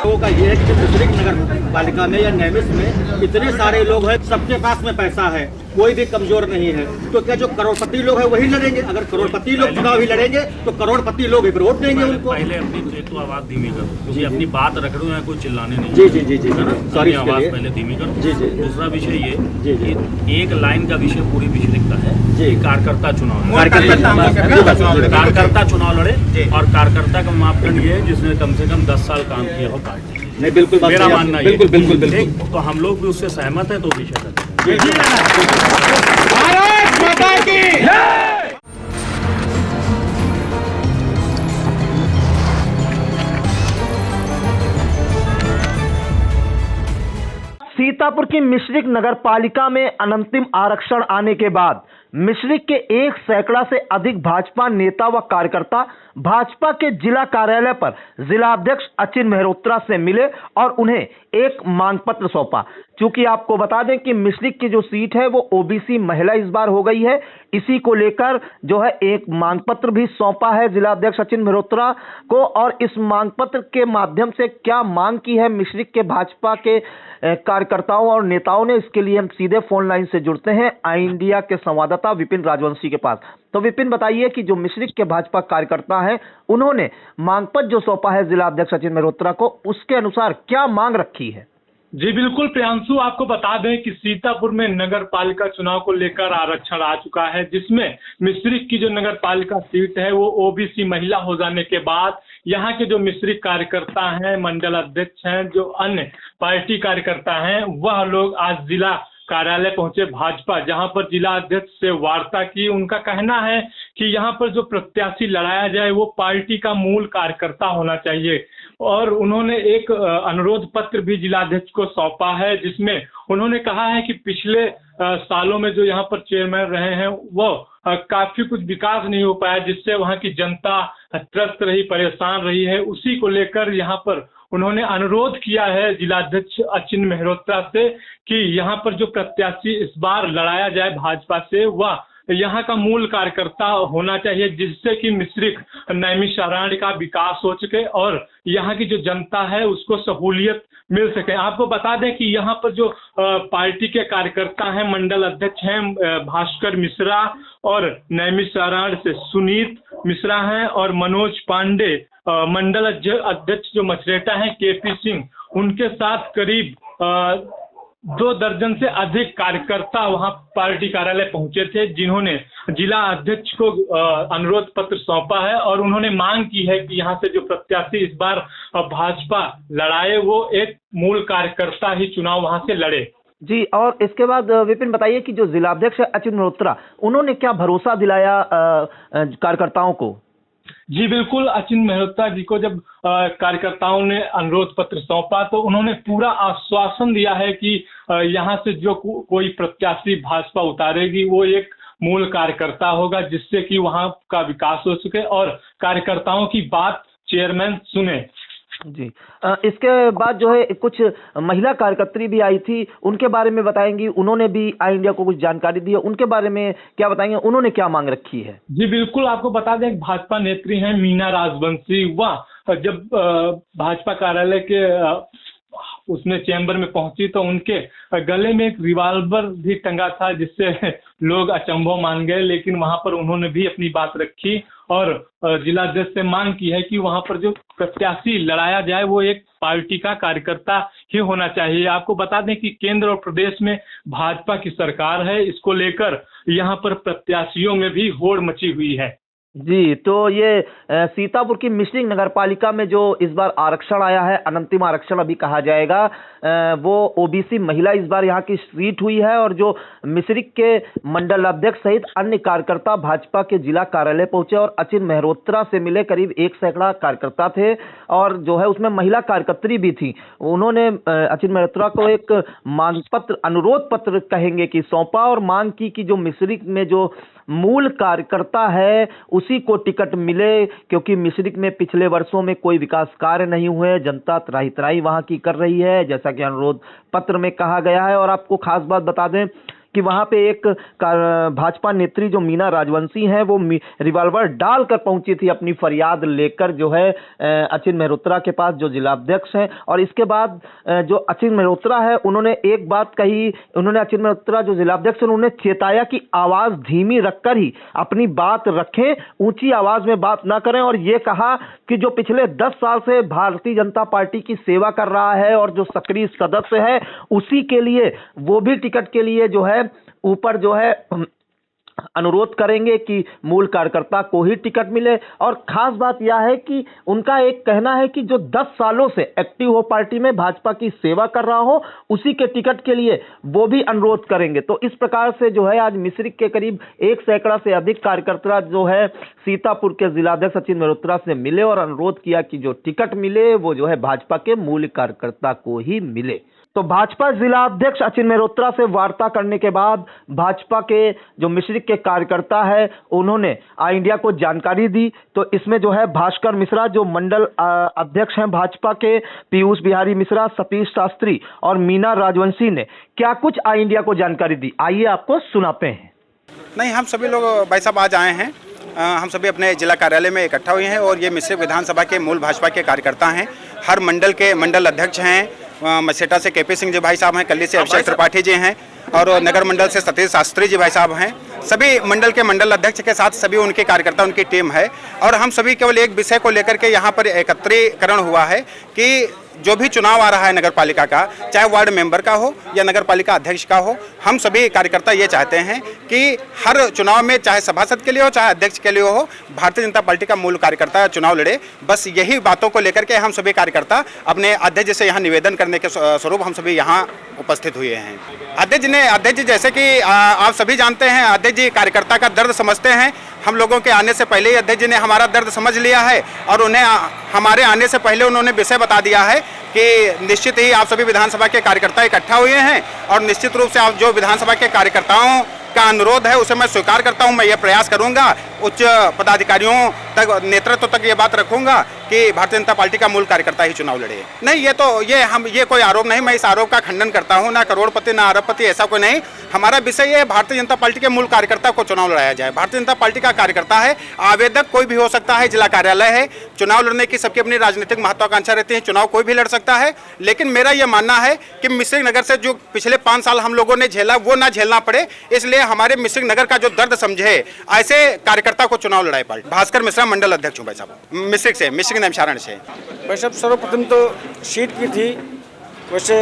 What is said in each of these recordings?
लोगों का ये है कि मिश्रिक नगर पालिका में या नैमिष में इतने सारे लोग हैं, सबके पास में पैसा है, कोई भी कमजोर नहीं है। तो क्या जो करोड़पति लोग हैं वही लड़ेंगे? अगर करोड़पति लोग चुनाव ही लड़ेंगे तो करोड़पति लोग ही वोट देंगे उनको। पहले अपनी एक तो आवाज धीमी करो, क्योंकि अपनी बात रख रहे हैं, कोई चिल्लाने नहीं। जी जी जी जी सॉरी, आवाज पहले धीमी करो। जी जी। दूसरा विषय ये जी जी कि एक लाइन का विषय पूरी मिश्रिक का है जी। कार्यकर्ता चुनाव, कार्यकर्ता चुनाव लड़े, और कार्यकर्ता का मापदंड ये है जिसने कम से कम 10 साल काम किया हो पार्टी। नहीं, बिल्कुल मेरा मानना है बिल्कुल बिल्कुल बिल्कुल। तो हम लोग भी उससे सहमत हैं, तो विषय भारत माता की सीतापुर की मिश्रिक नगर पालिका में अनंतिम आरक्षण आने के बाद मिश्रिक के 1 सैकड़ा से अधिक भाजपा नेता व कार्यकर्ता भाजपा के जिला कार्यालय पर जिलाध्यक्ष अचिन मेहरोत्रा से मिले और उन्हें एक मांग पत्र सौंपा। चूंकि आपको बता दें कि मिश्रिक की जो सीट है वो ओबीसी महिला इस बार हो गई है, इसी को लेकर जो है एक मांग पत्र भी सौंपा है जिलाध्यक्ष अचिन मेहरोत्रा को। और इस मांग पत्र के माध्यम से क्या मांग की है मिश्रिक के भाजपा के कार्यकर्ताओं और नेताओं ने, इसके लिए हम सीधे फोन लाइन से जुड़ते हैं आई इंडिया के संवाददाता विपिन राजवंशी के पास। तो विपिन, बताइए कि जो मिश्रिक के भाजपा कार्यकर्ता हैं उन्होंने मांग पत्र जो सौंपा है जिलाध्यक्ष अचिन मेहरोत्रा को, उसके अनुसार क्या मांग रखी है? जी बिल्कुल प्रियांशु, आपको बता दें कि सीतापुर में नगर पालिका चुनाव को लेकर आरक्षण आ चुका है, जिसमें मिश्रिक की जो नगर पालिका सीट है वो ओबीसी महिला हो जाने के बाद यहाँ के जो मिश्रिक कार्यकर्ता हैं, मंडल अध्यक्ष हैं, जो अन्य पार्टी कार्यकर्ता हैं, वह लोग आज जिला कार्यालय पहुंचे भाजपा, जहां पर जिला अध्यक्ष से वार्ता की। उनका कहना है कि यहाँ पर जो प्रत्याशी लड़ाया जाए वो पार्टी का मूल कार्यकर्ता होना चाहिए, और उन्होंने एक अनुरोध पत्र भी जिलाध्यक्ष को सौंपा है, जिसमें उन्होंने कहा है कि पिछले सालों में जो यहाँ पर चेयरमैन रहे हैं वो काफी कुछ विकास नहीं हो पाया, जिससे वहाँ की जनता त्रस्त रही, परेशान रही है। उसी को लेकर यहाँ पर उन्होंने अनुरोध किया है जिलाध्यक्ष अचिन मेहरोत्रा से कि यहाँ पर जो प्रत्याशी इस बार लड़ाया जाए भाजपा से वह यहाँ का मूल कार्यकर्ता होना चाहिए, जिससे कि मिश्रिक नैमिषारण्य का विकास हो सके और यहाँ की जो जनता है उसको सहूलियत मिल सके। आपको बता दें कि यहाँ पर जो पार्टी के कार्यकर्ता हैं, मंडल अध्यक्ष हैं भास्कर मिश्रा, और नैमिषारण्य से सुनीत मिश्रा हैं, और मनोज पांडे मंडल अध्यक्ष जो मछरेटा हैं केपी सिंह, उनके साथ करीब 2 दर्जन से अधिक कार्यकर्ता वहां पार्टी कार्यालय पहुंचे थे, जिन्होंने जिला अध्यक्ष को अनुरोध पत्र सौंपा है और उन्होंने मांग की है कि यहाँ से जो प्रत्याशी इस बार भाजपा लड़ाए वो एक मूल कार्यकर्ता ही चुनाव वहां से लड़े। जी, और इसके बाद विपिन बताइए कि जो जिलाध्यक्ष अचिन मेहरोत्रा, उन्होंने क्या भरोसा दिलाया कार्यकर्ताओं को? जी बिल्कुल, अचिन मेहरोत्रा जी को जब कार्यकर्ताओं ने अनुरोध पत्र सौंपा तो उन्होंने पूरा आश्वासन दिया है कि यहाँ से जो कोई प्रत्याशी भाजपा उतारेगी वो एक मूल कार्यकर्ता होगा, जिससे कि वहाँ का विकास हो सके और कार्यकर्ताओं की बात चेयरमैन सुने। जी, इसके बाद जो है कुछ महिला कार्यकर्त्री भी आई थी, उनके बारे में बताएंगी? उन्होंने भी आई इंडिया को कुछ जानकारी दी है, उनके बारे में क्या बताएंगे? उन्होंने क्या मांग रखी है? जी बिल्कुल, आपको बता दें भाजपा नेत्री हैं मीना राजवंशी, वह जब भाजपा कार्यालय के उसमें चैम्बर में पहुंची तो उनके गले में एक रिवॉल्वर भी टंगा था, जिससे लोग अचंभव मान गए, लेकिन वहां पर उन्होंने भी अपनी बात रखी और जिलाध्यक्ष से मांग की है कि वहां पर जो प्रत्याशी लड़ाया जाए वो एक पार्टी का कार्यकर्ता ही होना चाहिए। आपको बता दें कि केंद्र और प्रदेश में भाजपा की सरकार है, इसको लेकर यहाँ पर प्रत्याशियों में भी होड़ मची हुई है। जी, तो ये सीतापुर की मिश्रिक नगर पालिका में जो इस बार आरक्षण आया है, अनंतिम आरक्षण अभी कहा जाएगा, वो ओबीसी महिला इस बार यहाँ की सीट हुई है, और जो मिश्रिक के मंडल अध्यक्ष सहित अन्य कार्यकर्ता भाजपा के जिला कार्यालय पहुंचे और अचिन मेहरोत्रा से मिले। करीब 1 सैकड़ा कार्यकर्ता थे और जो है उसमें महिला कार्यकर्त्री भी थी। उन्होंने अचिन मेहरोत्रा को एक मांग पत्र, अनुरोध पत्र कहेंगे कि सौंपा, और मांग की कि जो मिश्रिक में जो मूल कार्यकर्ता है उसी को टिकट मिले, क्योंकि मिश्रिक में पिछले वर्षों में कोई विकास कार्य नहीं हुए, जनता त्राही त्राही वहां की कर रही है, जैसा कि अनुरोध पत्र में कहा गया है। और आपको खास बात बता दें कि वहां पे एक भाजपा नेत्री जो मीना राजवंशी हैं वो रिवॉल्वर डालकर पहुंची थी अपनी फरियाद लेकर जो है अचिन मेहरोत्रा के पास, जो जिलाध्यक्ष हैं। और इसके बाद जो अचिन मेहरोत्रा है उन्होंने एक बात कही, उन्होंने अचिन मेहरोत्रा जो जिलाध्यक्ष हैं उन्होंने चेताया कि आवाज धीमी रखकर ही अपनी बात रखें, ऊंची आवाज में बात ना करें। और ये कहा कि जो पिछले 10 साल से भारतीय जनता पार्टी की सेवा कर रहा है और जो सक्रिय सदस्य है उसी के लिए वो भी टिकट के लिए जो है ऊपर जो है अनुरोध करेंगे कि मूल कार्यकर्ता को ही टिकट मिले। और खास बात यह है कि उनका एक कहना है कि जो 10 सालों से एक्टिव हो, पार्टी में भाजपा की सेवा कर रहा हो, उसी के टिकट के लिए वो भी अनुरोध करेंगे। तो इस प्रकार से जो है आज मिश्रिख के करीब 1 सैकड़ा से अधिक कार्यकर्ता जो है सीतापुर के जिलाध्यक्ष अचिन मेहरोत्रा से मिले और अनुरोध किया कि जो टिकट मिले वो जो है भाजपा के मूल कार्यकर्ता को ही मिले। तो भाजपा जिला अध्यक्ष अचिन मेहरोत्रा से वार्ता करने के बाद भाजपा के जो मिश्रिख के कार्यकर्ता है उन्होंने आई इंडिया को जानकारी दी। तो इसमें जो है भास्कर मिश्रा जो मंडल अध्यक्ष हैं भाजपा के, पीयूष बिहारी मिश्रा, सतीश शास्त्री और मीना राजवंशी ने क्या कुछ आई इंडिया को जानकारी दी, आइए आपको सुनाते हैं। नहीं, हम सभी लोग भाई साहब आज आए हैं, हम सभी अपने जिला कार्यालय में इकट्ठा हुए हैं और ये मिश्रिख विधानसभा के मूल भाजपा के कार्यकर्ता हैं। हर मंडल के मंडल अध्यक्ष हैं, मसेटा से केपी सिंह जी भाई साहब हैं, कल्ली से अभिषेक त्रिपाठी जी हैं और नगर मंडल से सतीश शास्त्री जी भाई साहब हैं। सभी मंडल के मंडल अध्यक्ष के साथ सभी उनके कार्यकर्ता, उनकी टीम है और हम सभी केवल एक विषय को लेकर के यहाँ पर एकत्रीकरण हुआ है कि जो भी चुनाव आ रहा है नगर पालिका का, चाहे वार्ड मेंबर का हो या नगर पालिका अध्यक्ष का हो, हम सभी कार्यकर्ता ये चाहते हैं कि हर चुनाव में चाहे सभासद के लिए हो चाहे अध्यक्ष के लिए हो, भारतीय जनता पार्टी का मूल कार्यकर्ता चुनाव लड़े। बस यही बातों को लेकर के हम सभी कार्यकर्ता अपने अध्यक्ष से यहाँ निवेदन करने के स्वरूप हम सभी यहाँ उपस्थित हुए हैं। अध्यक्ष जी जैसे कि आप सभी जानते हैं, अध्यक्ष जी कार्यकर्ता का दर्द समझते हैं। हम लोगों के आने से पहले ही अध्यक्ष जी ने हमारा दर्द समझ लिया है और उन्हें हमारे आने से पहले उन्होंने विषय बता दिया है कि निश्चित ही आप सभी विधानसभा के कार्यकर्ता इकट्ठा हुए हैं और निश्चित रूप से आप जो विधानसभा के कार्यकर्ताओं का अनुरोध है उसे मैं स्वीकार करता हूं। मैं ये प्रयास करूंगा, उच्च पदाधिकारियों तक, नेतृत्व तक ये बात रखूंगा कि भारतीय जनता पार्टी का मूल कार्यकर्ता ही चुनाव लड़े। नहीं, ये कोई आरोप नहीं, मैं इस आरोप का खंडन करता हूं। ना करोड़पति ना अरबपति, ऐसा कोई नहीं। हमारा विषय ये है भारतीय जनता पार्टी के मूल कार्यकर्ता को चुनाव लड़ाया जाए। भारतीय जनता पार्टी का कार्यकर्ता है, आवेदक कोई भी हो सकता है, जिला कार्यालय है, चुनाव लड़ने की सबकी अपनी राजनीतिक महत्वाकांक्षा रहती है, चुनाव कोई भी लड़ सकता है। लेकिन मेरा यह मानना है कि मिश्रिख नगर से जो पिछले 5 साल हम लोगों ने झेला वो ना झेलना पड़े, इसलिए हमारे मिश्रिख नगर का जो दर्द समझे ऐसे कार्यकर्ता को चुनाव लड़ाई पार्टी। भास्कर मिश्रा मंडल अध्यक्ष हूँ भाई साहब, मिश्रिख से, मिश्रिख नैमिषारण्य से। भाई साहब सर्वप्रथम तो सीट की थी, वैसे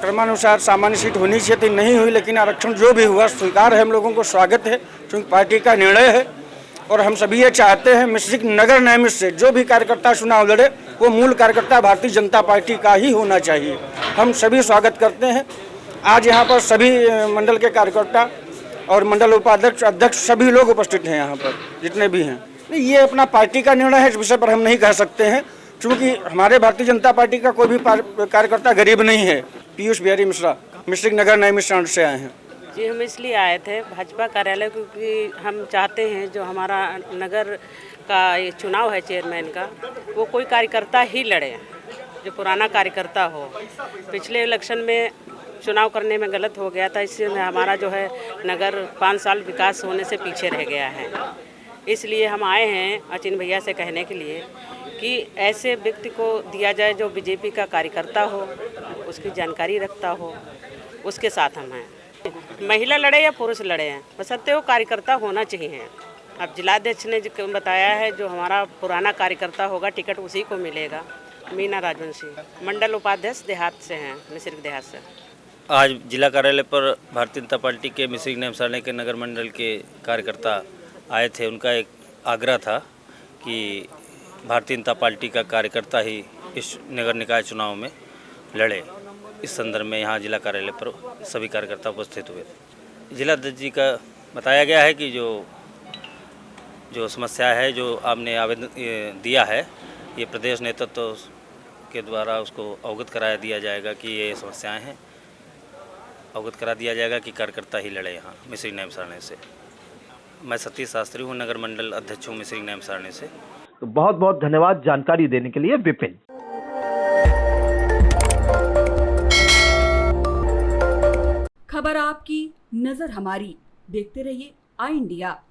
क्रमानुसार सामान्य सीट होनी चाहिए थी, नहीं हुई, लेकिन आरक्षण जो भी हुआ स्वीकार है, हम लोगों को स्वागत है क्योंकि पार्टी का निर्णय है। और हम सभी ये चाहते हैं मिश्रिख नगर नैमिष से जो भी कार्यकर्ता चुनाव लड़े वो मूल कार्यकर्ता भारतीय जनता पार्टी का ही होना चाहिए। हम सभी स्वागत करते हैं। आज यहाँ पर सभी मंडल के कार्यकर्ता और मंडल उपाध्यक्ष, अध्यक्ष सभी लोग उपस्थित हैं यहाँ पर जितने भी हैं। ये अपना पार्टी का निर्णय है, इस विषय पर हम नहीं कह सकते हैं क्योंकि हमारे भारतीय जनता पार्टी का कोई भी कार्यकर्ता गरीब नहीं है। पीयूष बिहारी मिश्रा मिश्रिख नगर नैमिषारण्य से आए हैं। जी, हम इसलिए आए थे भाजपा कार्यालय क्योंकि हम चाहते हैं जो हमारा नगर का ये चुनाव है चेयरमैन का, वो कोई कार्यकर्ता ही लड़े जो पुराना कार्यकर्ता हो। पिछले इलेक्शन में चुनाव करने में गलत हो गया था, इससे हमारा जो है नगर 5 साल विकास होने से पीछे रह गया है। इसलिए हम आए हैं अचिन भैया से कहने के लिए कि ऐसे व्यक्ति को दिया जाए जो बीजेपी का कार्यकर्ता हो, उसकी जानकारी रखता हो, उसके साथ हम हैं। महिला लड़े या पुरुष लड़े हैं, बशर्ते वो कार्यकर्ता होना चाहिए। अब जिलाध्यक्ष ने जो बताया है जो हमारा पुराना कार्यकर्ता होगा टिकट उसी को मिलेगा। मीना राजवंशी मंडल उपाध्यक्ष देहात से हैं, मिश्रिख देहात से। आज जिला कार्यालय पर भारतीय जनता पार्टी के मिश्रिख नैमिषारण्य के नगर मंडल के कार्यकर्ता आए थे। उनका एक आग्रह था कि भारतीय जनता पार्टी का कार्यकर्ता ही इस नगर निकाय चुनाव में लड़े। इस संदर्भ में यहाँ जिला कार्यालय पर सभी कार्यकर्ता उपस्थित हुए थे। जिला अध्यक्ष जी का बताया गया है कि जो समस्या है, जो आपने आवेदन दिया है, ये प्रदेश नेतृत्व के द्वारा उसको अवगत कराया दिया जाएगा कि ये समस्याएं हैं, अवगत करा दिया जाएगा कि कार्यकर्ता ही लड़े यहाँ मिश्रिख नैमिषारण्य से। मैं सतीश शास्त्री हूँ, नगर मंडल अध्यक्ष हूँ मिश्रिख नैमिषारण्य से। तो बहुत बहुत धन्यवाद जानकारी देने के लिए विपिन। खबर आपकी, नजर हमारी। देखते रहिए आई इंडिया।